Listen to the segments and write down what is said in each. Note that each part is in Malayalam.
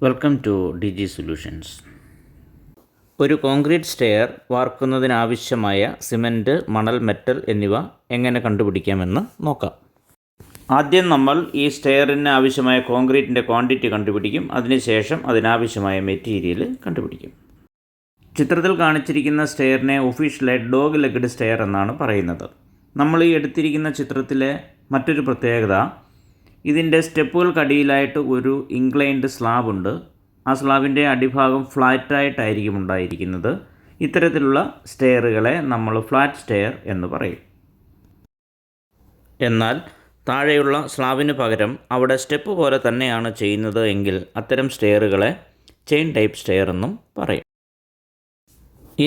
Welcome to DG solutions. ഒരു കോൺക്രീറ്റ് സ്റ്റെയർ വാർക്കുന്നതിനാവശ്യമായ സിമൻറ്റ്, മണൽ, മെറ്റൽ എന്നിവ എങ്ങനെ കണ്ടുപിടിക്കാമെന്ന് നോക്കാം. ആദ്യം നമ്മൾ ഈ സ്റ്റെയറിന് ആവശ്യമായ കോൺക്രീറ്റിൻ്റെ ക്വാണ്ടിറ്റി കണ്ടുപിടിക്കും. അതിനുശേഷം അതിനാവശ്യമായ മെറ്റീരിയൽ കണ്ടുപിടിക്കും. ചിത്രത്തിൽ കാണിച്ചിരിക്കുന്ന സ്റ്റെയറിനെ ഒഫീഷ്യലായി ഡോഗ് ലെഗ്ഡ് സ്റ്റെയർ എന്നാണ് പറയുന്നത്. നമ്മൾ ഈ എടുത്തിരിക്കുന്ന ചിത്രത്തിലെ മറ്റൊരു പ്രത്യേകത, ഇതിൻ്റെ സ്റ്റെപ്പുകൾക്കടിയിലായിട്ട് ഒരു ഇൻക്ലൈൻഡ് സ്ലാബ് ഉണ്ട്. ആ സ്ലാബിൻ്റെ അടിഭാഗം ഫ്ലാറ്റായിട്ടായിരിക്കും ഉണ്ടായിരിക്കുന്നത്. ഇത്തരത്തിലുള്ള സ്റ്റെയറുകളെ നമ്മൾ ഫ്ലാറ്റ് സ്റ്റെയർ എന്ന് പറയും. എന്നാൽ താഴെയുള്ള സ്ലാബിന് പകരം അവിടെ സ്റ്റെപ്പ് പോലെ തന്നെയാണ് ചെയ്യുന്നത് എങ്കിൽ അത്തരം സ്റ്റെയറുകളെ ചെയിൻ ടൈപ്പ് സ്റ്റെയർ എന്നും പറയും.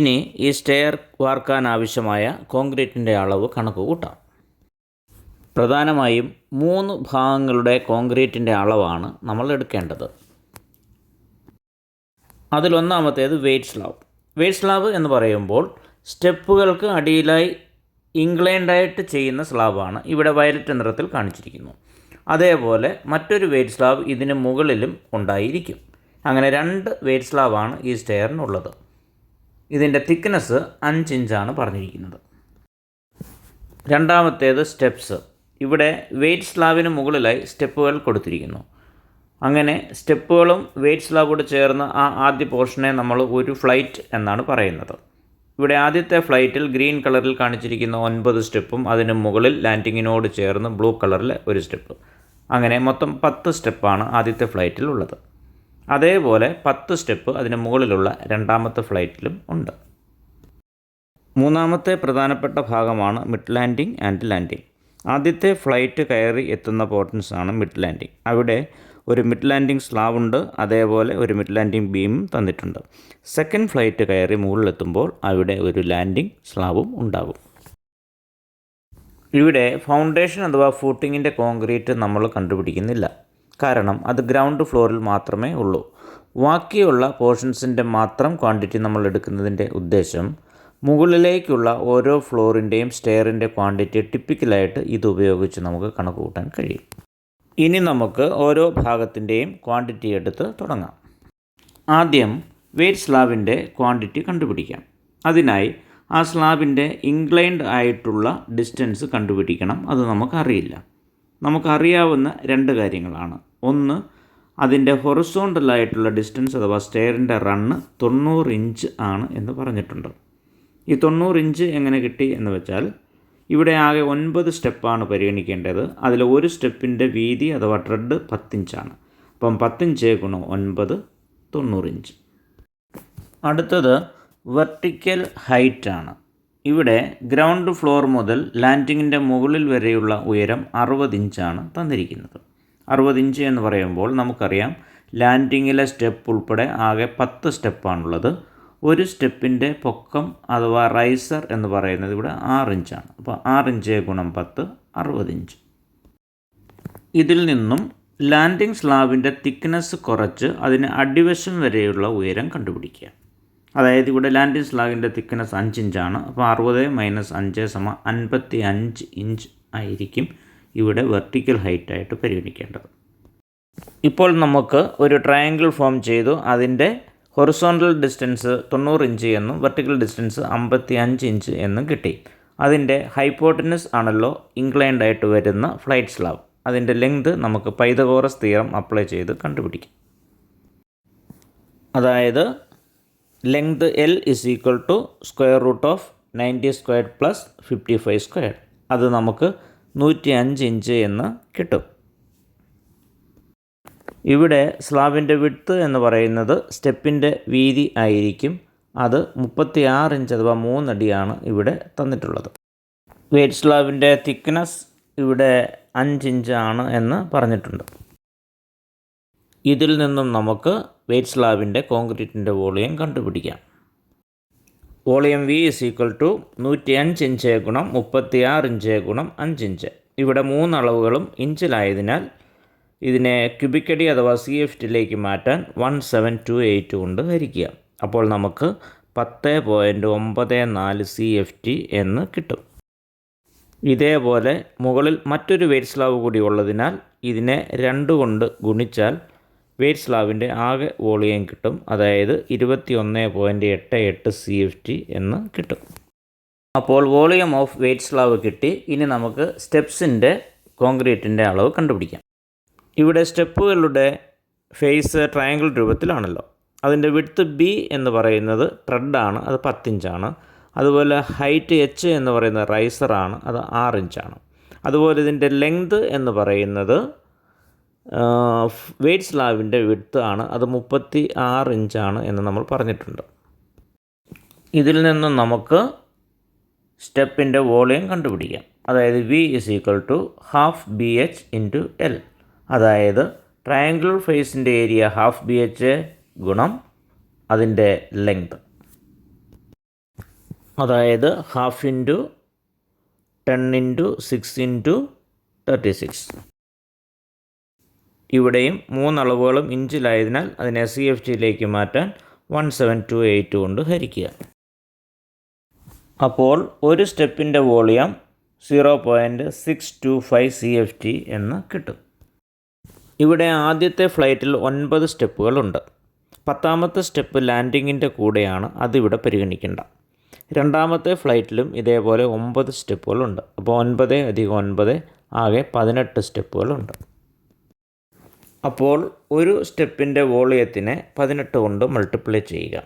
ഇനി ഈ സ്റ്റെയർ വാർക്കാൻ ആവശ്യമായ കോൺക്രീറ്റിൻ്റെ അളവ് കണക്ക് കൂട്ടാം. പ്രധാനമായും 3 ഭാഗങ്ങളുടെ കോൺക്രീറ്റിൻ്റെ അളവാണ് നമ്മൾ എടുക്കേണ്ടത്. അതിലൊന്നാമത്തേത് വെയ്റ്റ് സ്ലാബ്. വെയ്റ്റ് സ്ലാബ് എന്ന് പറയുമ്പോൾ സ്റ്റെപ്പുകൾക്ക് അടിയിലായി ഇൻക്ലൈൻഡായിട്ട് ചെയ്യുന്ന സ്ലാബാണ്. ഇവിടെ വയലറ്റ് നിറത്തിൽ കാണിച്ചിരിക്കുന്നു. അതേപോലെ മറ്റൊരു വെയ്റ്റ് സ്ലാബ് ഇതിന് മുകളിലും ഉണ്ടായിരിക്കും. അങ്ങനെ 2 വെയ്റ്റ് സ്ലാബാണ് ഈ സ്റ്റെയറിനുള്ളത്. ഇതിൻ്റെ തിക്നെസ് 5 ഇഞ്ചാണ് പറഞ്ഞിരിക്കുന്നത്. രണ്ടാമത്തേത് സ്റ്റെപ്സ്. ഇവിടെ വെയ്റ്റ് സ്ലാബിന് മുകളിലായി സ്റ്റെപ്പുകൾ കൊടുത്തിരിക്കുന്നു. അങ്ങനെ സ്റ്റെപ്പുകളും വെയ്റ്റ് സ്ലാബോട് ചേർന്ന് ആ ആദ്യ പോർഷനെ നമ്മൾ ഒരു ഫ്ലൈറ്റ് എന്നാണ് പറയുന്നത്. ഇവിടെ ആദ്യത്തെ ഫ്ലൈറ്റിൽ ഗ്രീൻ കളറിൽ കാണിച്ചിരിക്കുന്ന 9 സ്റ്റെപ്പും അതിന് മുകളിൽ ലാൻഡിങ്ങിനോട് ചേർന്ന് ബ്ലൂ കളറിൽ ഒരു സ്റ്റെപ്പ്. അങ്ങനെ മൊത്തം 10 സ്റ്റെപ്പാണ് ആദ്യത്തെ ഫ്ലൈറ്റിൽ ഉള്ളത്. അതേപോലെ 10 സ്റ്റെപ്പ് അതിന് മുകളിലുള്ള രണ്ടാമത്തെ ഫ്ലൈറ്റിലും ഉണ്ട്. മൂന്നാമത്തെ പ്രധാനപ്പെട്ട ഭാഗമാണ് മിഡ് ലാൻഡിംഗ് ആൻഡ് ലാൻഡിംഗ്. ആദ്യത്തെ ഫ്ലൈറ്റ് കയറി എത്തുന്ന പോർഷൻസാണ് മിഡ് ലാൻഡിംഗ്. അവിടെ ഒരു മിഡ് ലാൻഡിംഗ് സ്ലാബ് ഉണ്ട്. അതേപോലെ ഒരു മിഡ് ലാൻഡിംഗ് ബീമും തന്നിട്ടുണ്ട്. സെക്കൻഡ് ഫ്ലൈറ്റ് കയറി മുകളിലെത്തുമ്പോൾ അവിടെ ഒരു ലാൻഡിംഗ് സ്ലാബും ഉണ്ടാകും. ഇവിടെ ഫൗണ്ടേഷൻ അഥവാ ഫൂട്ടിങ്ങിൻ്റെ കോൺക്രീറ്റ് നമ്മൾ കണ്ടുപിടിക്കുന്നില്ല. കാരണം അത് ഗ്രൗണ്ട് ഫ്ലോറിൽ മാത്രമേ ഉള്ളൂ. ബാക്കിയുള്ള പോർഷൻസിൻ്റെ മാത്രം ക്വാണ്ടിറ്റി നമ്മൾ എടുക്കുന്നതിൻ്റെ ഉദ്ദേശം മുകളിലേക്കുള്ള ഓരോ ഫ്ലോറിൻ്റെയും സ്റ്റെയറിൻ്റെ ക്വാണ്ടിറ്റി ടിപ്പിക്കലായിട്ട് ഇത് ഉപയോഗിച്ച് നമുക്ക് കണക്ക് കൂട്ടാൻ കഴിയും. ഇനി നമുക്ക് ഓരോ ഭാഗത്തിൻ്റെയും ക്വാണ്ടിറ്റി എടുത്ത് തുടങ്ങാം. ആദ്യം വെയ്റ്റ് സ്ലാബിൻ്റെ ക്വാണ്ടിറ്റി കണ്ടുപിടിക്കാം. അതിനായി ആ സ്ലാബിൻ്റെ ഇൻക്ലൈൻഡ് ആയിട്ടുള്ള ഡിസ്റ്റൻസ് കണ്ടുപിടിക്കണം. അത് നമുക്കറിയില്ല. നമുക്കറിയാവുന്ന 2 കാര്യങ്ങളാണ്. ഒന്ന്, അതിൻ്റെ ഹൊറിസോണ്ടലായിട്ടുള്ള ഡിസ്റ്റൻസ് അഥവാ സ്റ്റെയറിൻ്റെ റണ്ണ് 90 ഇഞ്ച് ആണ് എന്ന് പറഞ്ഞിട്ടുണ്ട്. ഈ 90 ഇഞ്ച് എങ്ങനെ കിട്ടി എന്ന് വെച്ചാൽ, ഇവിടെ ആകെ 9 സ്റ്റെപ്പാണ് പരിഗണിക്കേണ്ടത്. അതിൽ ഒരു സ്റ്റെപ്പിൻ്റെ വീതി അഥവാ ട്രെഡ് 10 ഇഞ്ചാണ്. അപ്പം 10 ഇഞ്ച് ഗുണം 9 90 ഇഞ്ച്. അടുത്തത് വെർട്ടിക്കൽ ഹൈറ്റാണ്. ഇവിടെ ഗ്രൗണ്ട് ഫ്ലോർ മുതൽ ലാൻഡിങ്ങിൻ്റെ മുകളിൽ വരെയുള്ള ഉയരം 60 ഇഞ്ചാണ് തന്നിരിക്കുന്നത്. 60 ഇഞ്ച് എന്ന് പറയുമ്പോൾ നമുക്കറിയാം ലാൻഡിങ്ങിലെ സ്റ്റെപ്പ് ഉൾപ്പെടെ ആകെ 10 സ്റ്റെപ്പാണുള്ളത്. ഒരു സ്റ്റെപ്പിൻ്റെ പൊക്കം അഥവാ റൈസർ എന്ന് പറയുന്നത് ഇവിടെ 6 ഇഞ്ചാണ്. അപ്പോൾ 6 ഇഞ്ച് ഗുണം 10 60 ഇഞ്ച്. ഇതിൽ നിന്നും ലാൻഡിംഗ് സ്ലാബിൻ്റെ തിക്നെസ് കുറച്ച് അതിന് അടിവശം വരെയുള്ള ഉയരം കണ്ടുപിടിക്കുക. അതായത് ഇവിടെ ലാൻഡിംഗ് സ്ലാബിൻ്റെ തിക്നെസ് 5 ഇഞ്ചാണ്. അപ്പോൾ 60 - 5 = 55 ഇഞ്ച് ആയിരിക്കും ഇവിടെ വെർട്ടിക്കൽ ഹൈറ്റായിട്ട് പരിഗണിക്കേണ്ടത്. ഇപ്പോൾ നമുക്ക് ഒരു ട്രയാങ്കിൾ ഫോം ചെയ്തു. അതിൻ്റെ ഹൊറിസോണ്ടൽ ഡിസ്റ്റൻസ് 90 ഇഞ്ച് എന്നും വെർട്ടിക്കൽ ഡിസ്റ്റൻസ് 55 ഇഞ്ച് എന്നും കിട്ടി. അതിൻ്റെ ഹൈപ്പോട്ടനസ് ആണല്ലോ ഇൻക്ലൈൻഡ് ആയിട്ട് വരുന്ന ഫ്ലൈറ്റ് സ്ലാബ്. അതിൻ്റെ ലെങ്ത് നമുക്ക് പൈതഗോറസ് തിയറം അപ്ലൈ ചെയ്ത് കണ്ടുപിടിക്കും. അതായത് ലെങ്ത് L = √90² + 55². അത് നമുക്ക് 105 ഇഞ്ച് എന്ന് കിട്ടും. ഇവിടെ സ്ലാബിൻ്റെ വിഡ്ത്ത് എന്ന് പറയുന്നത് സ്റ്റെപ്പിൻ്റെ വീതി ആയിരിക്കും. അത് 36 ഇഞ്ച് അഥവാ 3 അടിയാണ് ഇവിടെ തന്നിട്ടുള്ളത്. വെയ്റ്റ് സ്ലാബിൻ്റെ തിക്നെസ് ഇവിടെ 5 ഇഞ്ചാണ് എന്ന് പറഞ്ഞിട്ടുണ്ട്. ഇതിൽ നിന്നും നമുക്ക് വെയ്റ്റ് സ്ലാബിൻ്റെ കോൺക്രീറ്റിൻ്റെ വോളിയം കണ്ടുപിടിക്കാം. വോളിയം V = 105 ഇഞ്ച് ഗുണം 36 ഇഞ്ച് ഗുണം 5 ഇഞ്ച്. ഇവിടെ 3 അളവുകളും ഇഞ്ചിലായതിനാൽ ഇതിനെ ക്യൂബിക് അടി അഥവാ CFTയിലേക്ക് മാറ്റാൻ 1728 കൊണ്ട് ഹരിക്കുക. അപ്പോൾ നമുക്ക് 10.94 CFT എന്ന് കിട്ടും. ഇതേപോലെ മുകളിൽ മറ്റൊരു വെയ്റ്റ് സ്ലാബ് കൂടി ഉള്ളതിനാൽ ഇതിനെ 2 കൊണ്ട് ഗുണിച്ചാൽ വെയ്റ്റ് സ്ലാബിൻ്റെ ആകെ വോളിയം കിട്ടും. അതായത് 21.88 CFT എന്ന് കിട്ടും. അപ്പോൾ വോളിയം ഓഫ് വെയ്റ്റ് സ്ലാബ് കിട്ടി. ഇനി നമുക്ക് സ്റ്റെപ്സിൻ്റെ കോൺക്രീറ്റിൻ്റെ അളവ് കണ്ടുപിടിക്കാം. ഇവിടെ സ്റ്റെപ്പുകളുടെ ഫേസ് ട്രയാങ്കിൾ രൂപത്തിലാണല്ലോ. അതിൻ്റെ വിഡ്ത്ത് B എന്ന് പറയുന്നത് ട്രെഡാണ്, അത് 10 ഇഞ്ചാണ്. അതുപോലെ ഹൈറ്റ് H എന്ന് പറയുന്നത് റൈസറാണ്, അത് 6 ഇഞ്ചാണ്. അതുപോലെ ഇതിൻ്റെ ലെങ്ത് എന്ന് പറയുന്നത് വെയ്റ്റ് സ്ലാബിൻ്റെ വിഡ്ത്ത് ആണ്, അത് 36 ഇഞ്ചാണ് എന്ന് നമ്മൾ പറഞ്ഞിട്ടുണ്ട്. ഇതിൽ നിന്നും നമുക്ക് സ്റ്റെപ്പിൻ്റെ വോളിയം കണ്ടുപിടിക്കാം. അതായത് V = ½ BH × L. അതായത് ട്രയാങ്കുലർ ഫേസിൻ്റെ ഏരിയ ½ BH ഗുണം അതിൻ്റെ ലെങ്ത്, അതായത് 12 × 10 × 6 × 36. ഇവിടെയും 3 അളവുകളും ഇഞ്ചിലായതിനാൽ അതിനെ CFTയിലേക്ക് മാറ്റാൻ 1728 കൊണ്ട് ഹരിക്കുക. അപ്പോൾ ഒരു സ്റ്റെപ്പിൻ്റെ വോളിയം 0.625 CFT എന്ന് കിട്ടും. ഇവിടെ ആദ്യത്തെ ഫ്ലൈറ്റിൽ 9 സ്റ്റെപ്പുകളുണ്ട്. 10ാമത്തെ സ്റ്റെപ്പ് ലാൻഡിങ്ങിൻ്റെ കൂടെയാണ്, അതിവിടെ പരിഗണിക്കേണ്ട. രണ്ടാമത്തെ ഫ്ലൈറ്റിലും ഇതേപോലെ 9 സ്റ്റെപ്പുകളുണ്ട്. അപ്പോൾ 9 + 9 ആകെ 18 സ്റ്റെപ്പുകളുണ്ട്. അപ്പോൾ ഒരു സ്റ്റെപ്പിൻ്റെ വോളിയത്തിനെ 18 കൊണ്ട് മൾട്ടിപ്ലൈ ചെയ്യുക.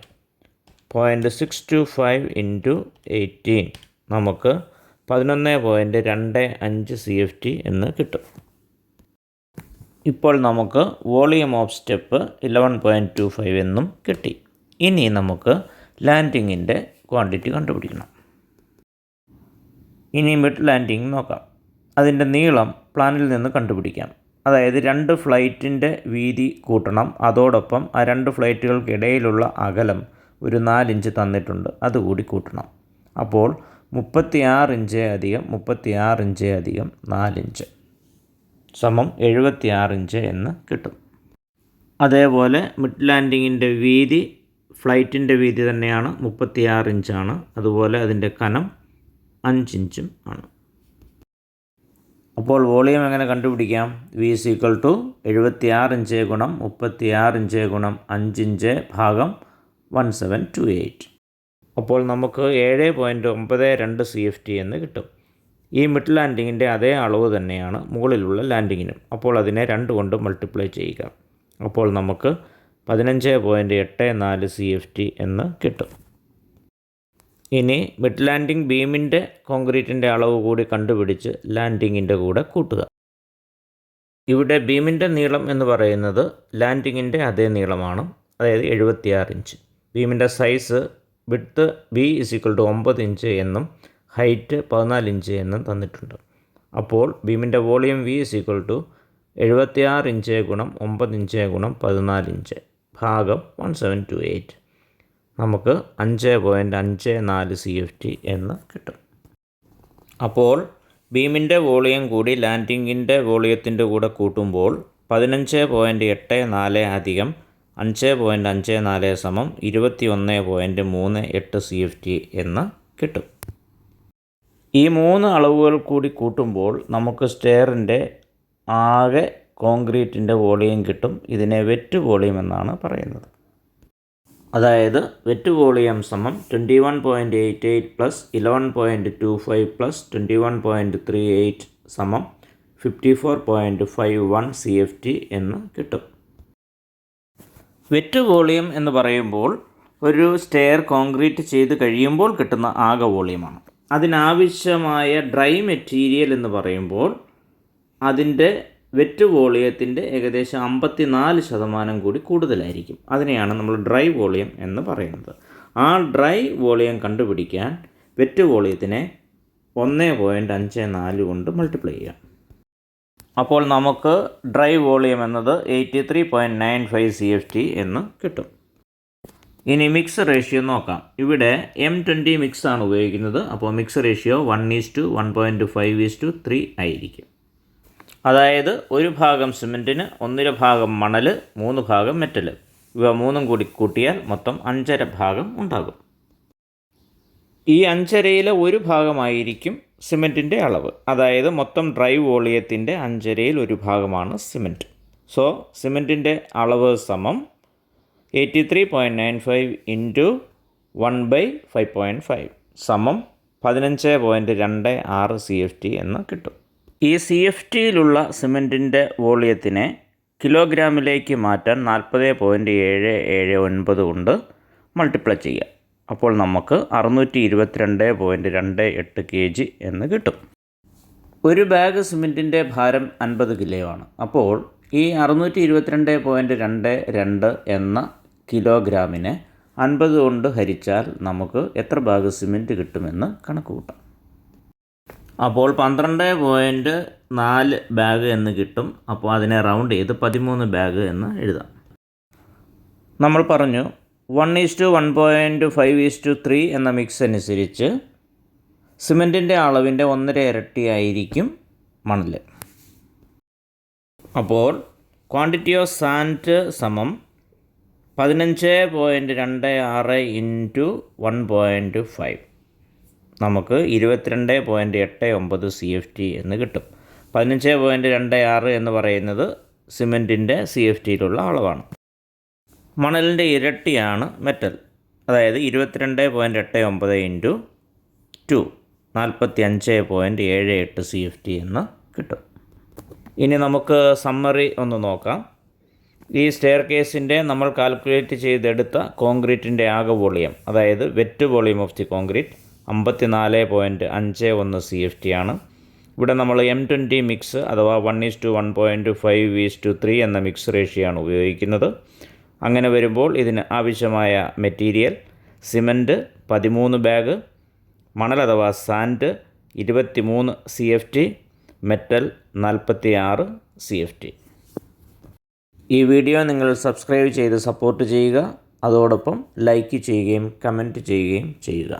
0.625 × 18 നമുക്ക് 11.25 CFT എന്ന് കിട്ടും. ഇപ്പോൾ നമുക്ക് വോളിയം ഓഫ് സ്റ്റെപ്പ് 11.25 എന്നും കിട്ടി. ഇനി നമുക്ക് ലാൻഡിങ്ങിൻ്റെ ക്വാണ്ടിറ്റി കണ്ടുപിടിക്കണം. ഇനി മിഡ് ലാൻഡിങ് നോക്കാം. അതിൻ്റെ നീളം പ്ലാനിൽ നിന്ന് കണ്ടുപിടിക്കാം. അതായത് 2 ഫ്ലൈറ്റിൻ്റെ വീതി കൂട്ടണം. അതോടൊപ്പം ആ 2 ഫ്ലൈറ്റുകൾക്കിടയിലുള്ള അകലം ഒരു 4 ഇഞ്ച് തന്നിട്ടുണ്ട്, അതുകൂടി കൂട്ടണം. അപ്പോൾ 36 ഇഞ്ച് + 36 ഇഞ്ച് + 4 ഇഞ്ച് സമം 76 ഇഞ്ച് എന്ന് കിട്ടും. അതേപോലെ മിഡ് ലാൻഡിങ്ങിൻ്റെ വീതി ഫ്ലൈറ്റിൻ്റെ വീതി തന്നെയാണ്, 36 ഇഞ്ചാണ്. അതുപോലെ അതിൻ്റെ കനം 5 ഇഞ്ചും ആണ്. അപ്പോൾ വോളിയം എങ്ങനെ കണ്ടുപിടിക്കാം? V = 76 ഇഞ്ച് ഗുണം 36 ഇഞ്ച് ഗുണം 5 ഇഞ്ച് ഭാഗം 1728. അപ്പോൾ നമുക്ക് 7.92 CFT എന്ന് കിട്ടും. ഈ മിഡ് ലാൻഡിങ്ങിൻ്റെ അതേ അളവ് തന്നെയാണ് മുകളിലുള്ള ലാൻഡിങ്ങിനും. അപ്പോൾ അതിനെ 2 കൊണ്ട് മൾട്ടിപ്ലൈ ചെയ്യുക. അപ്പോൾ നമുക്ക് 15.84 CFT എന്ന് കിട്ടും. ഇനി മിഡ് ലാൻഡിംഗ് ബീമിൻ്റെ കോൺക്രീറ്റിൻ്റെ അളവ് കൂടി കണ്ടുപിടിച്ച് ലാൻഡിങ്ങിൻ്റെ കൂടെ കൂട്ടുക. ഇവിടെ ബീമിൻ്റെ നീളം എന്ന് പറയുന്നത് ലാൻഡിങ്ങിൻ്റെ അതേ നീളമാണ്, അതായത് 76 ഇഞ്ച്. ബീമിൻ്റെ സൈസ് വിഡ്ത്ത് B = 9 ഇഞ്ച് എന്നും ഹൈറ്റ് 14 ഇഞ്ച് എന്നും തന്നിട്ടുണ്ട്. അപ്പോൾ ബീമിൻ്റെ വോളിയം V = 76 ഇഞ്ച് ഗുണം 9 ഇഞ്ച് ഗുണം 14 ഇഞ്ച് ഭാഗം 1728. നമുക്ക് 5.54 CFT എന്ന് കിട്ടും. അപ്പോൾ ബീമിൻ്റെ വോളിയം കൂടി ലാൻഡിങ്ങിൻ്റെ വോളിയത്തിൻ്റെ കൂടെ കൂട്ടുമ്പോൾ 15.84 അധികം 5.54 സമം 21.38 CFT എന്ന് കിട്ടും. ഈ 3 അളവുകൾ കൂടി കൂട്ടുമ്പോൾ നമുക്ക് സ്റ്റെയറിൻ്റെ ആകെ കോൺക്രീറ്റിൻ്റെ വോളിയം കിട്ടും. ഇതിനെ വെറ്റ് വോളിയം എന്നാണ് പറയുന്നത്. അതായത് വെറ്റ് വോളിയം സമം 21.88 + 11.25 + 21.38 സമം 54.51 CFT എന്ന് കിട്ടും. വെറ്റ് വോളിയം എന്ന് പറയുമ്പോൾ ഒരു സ്റ്റെയർ കോൺക്രീറ്റ് ചെയ്ത് കഴിയുമ്പോൾ കിട്ടുന്ന ആകെ വോളിയമാണ്. അതിനാവശ്യമായ ഡ്രൈ മെറ്റീരിയൽ എന്ന് പറയുമ്പോൾ അതിൻ്റെ വെറ്റ് വോളിയത്തിൻ്റെ ഏകദേശം 54% കൂടി കൂടുതലായിരിക്കും. അതിനെയാണ് നമ്മൾ ഡ്രൈ വോളിയം എന്ന് പറയുന്നത്. ആ ഡ്രൈ വോളിയം കണ്ടുപിടിക്കാൻ വെറ്റ് വോളിയത്തിനെ 1.54 കൊണ്ട് മൾട്ടിപ്ലൈ ചെയ്യാം. അപ്പോൾ നമുക്ക് ഡ്രൈ വോളിയം എന്നത് 83.95 CFT എന്ന് കിട്ടും. ഇനി മിക്സ് റേഷ്യോ നോക്കാം. ഇവിടെ M20 മിക്സാണ് ഉപയോഗിക്കുന്നത്. അപ്പോൾ മിക്സ് റേഷ്യോ 1:1.5:3 ആയിരിക്കും. അതായത് 1 ഭാഗം സിമൻറ്റിന് 1.5 ഭാഗം മണൽ, 3 ഭാഗം മെറ്റൽ. ഇവ 3 കൂടി കൂട്ടിയാൽ മൊത്തം 5.5 ഭാഗം ഉണ്ടാകും. ഈ 5.5-ലെ 1 ഭാഗമായിരിക്കും സിമൻറ്റിൻ്റെ അളവ്. അതായത് മൊത്തം ഡ്രൈ വോളിയത്തിൻ്റെ 5.5-ൽ 1 ഭാഗമാണ് സിമൻറ്റ്. സോ സിമെൻറ്റിൻ്റെ അളവ് സമം 83.95 ഇൻറ്റു 1/5.5 സമം 15.26 CFT എന്ന് കിട്ടും. ഈ CFTയിലുള്ള സിമെൻറ്റിൻ്റെ വോളിയത്തിനെ കിലോഗ്രാമിലേക്ക് മാറ്റാൻ 40.779 കൊണ്ട് മൾട്ടിപ്ലൈ ചെയ്യുക. അപ്പോൾ നമുക്ക് 622.28 kg എന്ന് കിട്ടും. ഒരു ബാഗ് സിമെൻറ്റിൻ്റെ ഭാരം 50 കിലോ ആണ്. അപ്പോൾ ഈ 622.22 എന്ന കിലോഗ്രാമിനെ 50 കൊണ്ട് ഹരിച്ചാൽ നമുക്ക് എത്ര ബാഗ് സിമെൻറ്റ് കിട്ടുമെന്ന് കണക്ക് കൂട്ടാം. അപ്പോൾ 12.4 ബാഗ് എന്ന് കിട്ടും. അപ്പോൾ അതിനെ റൗണ്ട് ചെയ്ത് 13 ബാഗ് എന്ന് എഴുതാം. നമ്മൾ പറഞ്ഞു 1:1.5:3 എന്ന മിക്സ് അനുസരിച്ച് സിമെൻറ്റിൻ്റെ അളവിൻ്റെ 1.5 ഇരട്ടിയായിരിക്കും മണൽ. അപ്പോൾ ക്വാണ്ടിറ്റി ഓഫ് സാൻഡ് സമം 15.26 ഇൻറ്റു 1.5 നമുക്ക് 22.89 CFT എന്ന് കിട്ടും. 15.26 എന്ന് പറയുന്നത് സിമെൻറ്റിൻ്റെ CFTയിലുള്ള അളവാണ്. മണലിൻ്റെ ഇരട്ടിയാണ് മെറ്റൽ, അതായത് 22.89 ഇൻറ്റു 2 45.78 CFT എന്ന് കിട്ടും. ഇനി നമുക്ക് സമ്മറി ഒന്ന് നോക്കാം. ഈ സ്റ്റെയർ കേസിൻ്റെ നമ്മൾ കാൽക്കുലേറ്റ് ചെയ്തെടുത്ത കോൺക്രീറ്റിൻ്റെ ആകെ വോളിയം, അതായത് wet volume of the concrete 54.51 CFT ആണ്. ഇവിടെ നമ്മൾ M20 മിക്സ് അഥവാ 1:1.5:3 എന്ന മിക്സ് റേഷ്യോ ആണ് ഉപയോഗിക്കുന്നത്. അങ്ങനെ വരുമ്പോൾ ഇതിന് ആവശ്യമായ മെറ്റീരിയൽ സിമൻറ്റ് 13 ബാഗ്, മണൽ അഥവാ സാൻഡ് 23 CFT, മെറ്റൽ 46 CFT. ഈ വീഡിയോ നിങ്ങൾ സബ്സ്ക്രൈബ് ചെയ്ത് സപ്പോർട്ട് ചെയ്യുക. അതോടൊപ്പം ലൈക്ക് ചെയ്യുകയും കമൻറ്റ് ചെയ്യുകയും ചെയ്യുക.